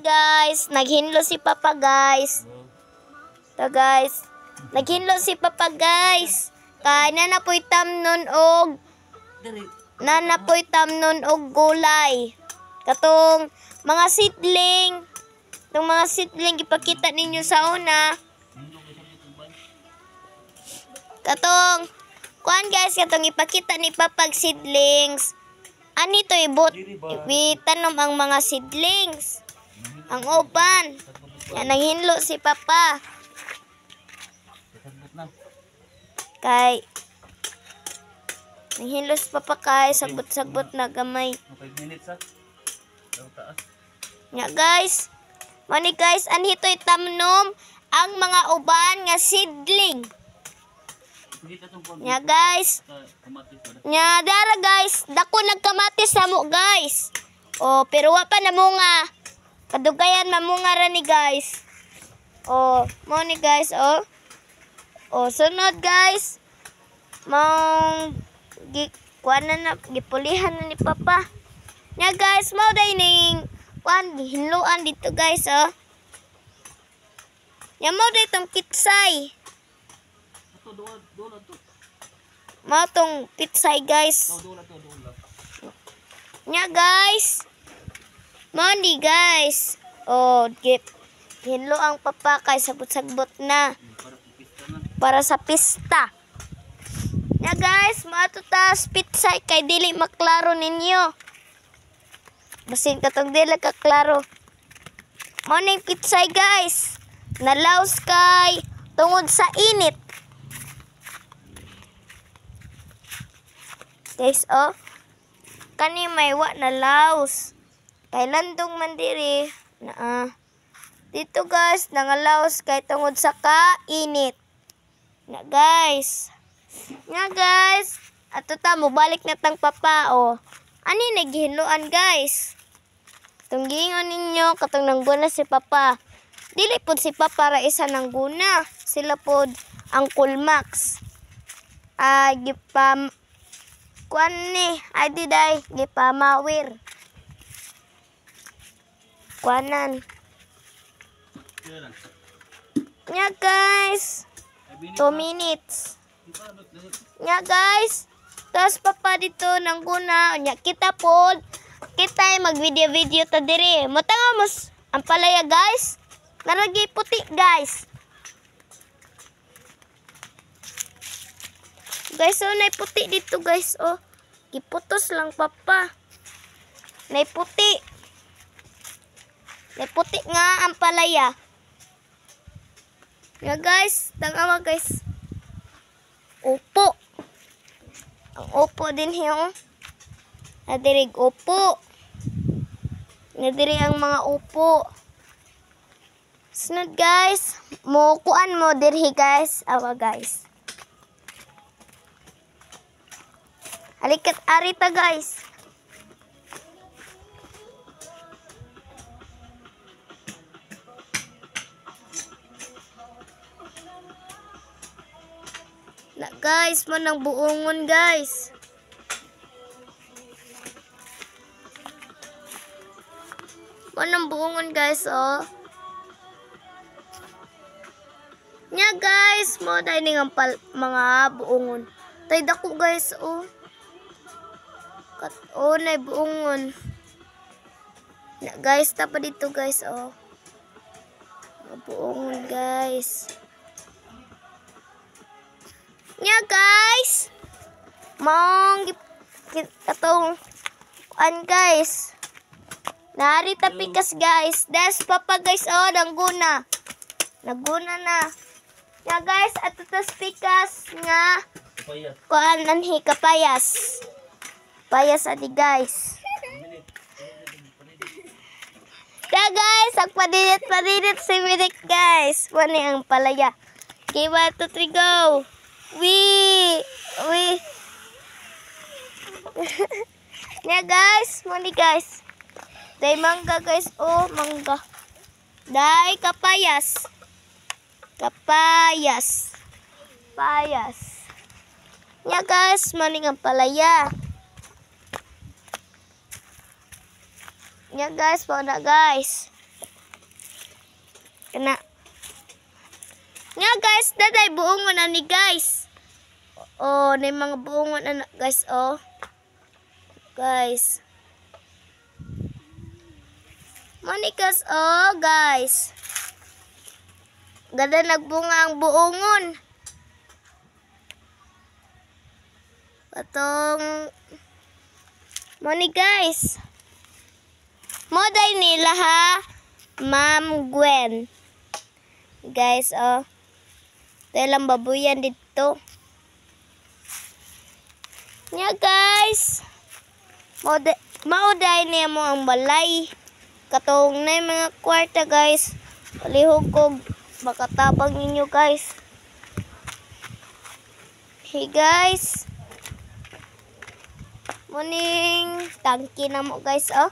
guys, naghinlo si Papa guys. Ito guys, naghinlo si Papa guys. Kaya nanapoy tamnon og gulay. Katong mga seedling. Itong mga seedling ipakita ninyo sa una. Katong kuan guys, katong ipakita ni Papa seedlings. Ani to itanom ang mga seedlings. Ang uban. Yan nanghinlo si Papa. Kay nanghinlo si Papa kay sagbot-sagbot na gamay. 5 minutes ha. Nya guys, mani guys, anhi to itamnom ang mga uban nga seedling. Nya guys. Nya dara guys, dako nagkamatis na mo guys. Oh, pero wa pa namunga. Kadugayan mamunga ra ni guys. Oh, mo ni guys, oh. Oh, sunod guys. Mong kuanan na gipulihan na ni Papa. Nya guys, mao day ning kuan gihinluan dito guys, oh. Nya mao day tong kitsay. Mao tong kitsay guys. Nya guys. Mani guys. Oh, hinlo ang Papa kay sabot-sagbot na. Para sa pista. Nya guys, maato ta pitsay kay dili maklaro ninyo. Basin katong dili ka klaro. Mao ning pitsay guys. Nalaos kay tungod sa init. Guys, oh. Kani may wa na laos. Kay landong man diri na dito guys, nangalaos kay tungod sa kainit. Na guys. Nga guys, ato ta mo balik na tang Papa, oh. Ani naghinluan guys. Tunggingon ninyo katong nangguna si Papa. Dili pod si Papa ra isa nangguna. Sila pod ang Coolmax. Gipam kuan ni, ay diday, gipamawir. Kuanan. Nya guys. 2 minutes. Nya guys. Tapos Papa dito nangguna. Nya kita pod. Kita ay mag-video-video ta diri. Matanga mos ang palaya guys. Naragi puti guys. Guys, oh, nay puti dito guys, oh. Giputos lang Papa. Nay puti. Nay puti nga ang palaya. Ya guys, tangawa guys. Upo. Ang upo din hiyo. Nadirig upo. Nadirig ang mga upo. Sunod guys, kuan mo dirhi guys. Awa guys. Halikat arita guys. Na guys, manang buongon guys. Manang buongon guys, oh. Nya guys, mo dai ning mga buongon. Tay dako guys, oh. Oh, nay buongon. Na guys, tapa dito guys, oh. Buongon guys. Nya guys. Mong katong kuan guys. Nari tapikas guys. Das Papa guys, oh, nangguna. Naguna na. Nya guys, ato tas pikas nga kuan anhi kapayas. Payas adi guys. Ya guys, agpadinit si Mirik guys. Wani ang palaya. Okay, 1, 2, 3, go. Wee. Ya guys, mani guys. Day mangga guys, oh mangga. Day kapayas. Payas. Ya guys, mani ang palaya. Ya guys, pada guys. Kana. Nga guys, daday buongon na ni guys. Oh, na mga buongon na guys, oh. Guys. Monikas, oh guys. Ganda nagbunga ang buongon. Patong Moni guys. Moday nila ha, Ma'am Gwen. Guys, oh. Dalang babuyan dito. Nya guys. Mauday niya mo ang balay. Katong na yung mga kwarta guys. Palihog ko. Makatabang ninyo guys. Hey guys. Muning tangki na mo guys, oh.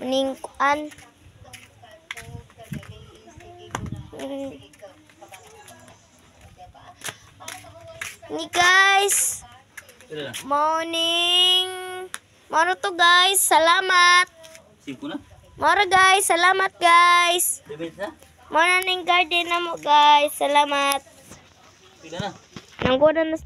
Muning kuan. Ni guys. Morning. Moro to guys. Salamat. Simpo na? Moro guys. Salamat guys. Moro ning garden na mo guys. Salamat. Pila na? Nanggoda na sa